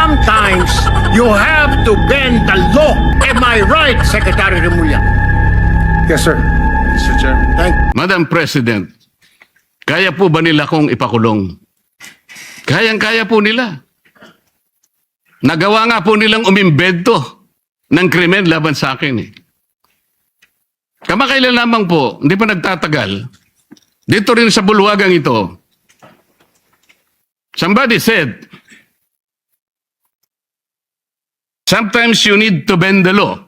Sometimes you have to bend the law. Am I right, Secretary Remulla? Yes, sir. Mr. Chairman. Thank Madam President, kaya po ba nila kong ipakulong? Kayang-kaya po nila. Nagawa nga po nilang umimbento ng krimen laban sa akin eh. Kamakailan lamang po, hindi pa nagtatagal, dito rin sa bulwagang ito, somebody said, sometimes you need to bend the law.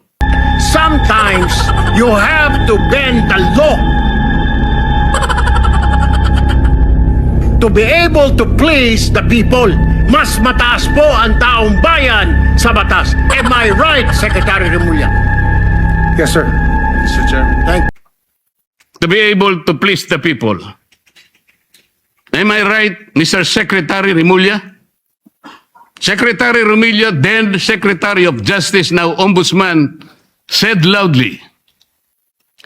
Sometimes you have to bend the law to be able to please the people. Mas mataas po ang taong bayan sa batas. Am I right, Secretary Remulla? Yes, sir. Mr. Chairman. Thank To be able to please the people. Am I right, Mr. Secretary Remulla? Secretary Remulla, then Secretary of Justice, now Ombudsman, said loudly,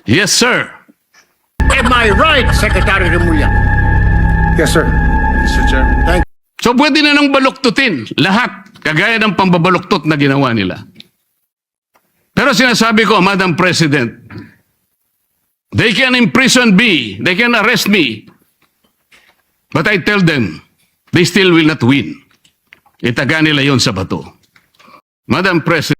"Yes, sir." Am I right, Secretary Remulla? Yes, sir. Mr. Chairman. Thank So pwede na nang baluktutin lahat, kagaya ng pambabaluktot na ginawa nila. Pero sinasabi ko, Madam President, they can imprison me, they can arrest me, but I tell them, they still will not win. Itaga nila yon sa bato. Madam President,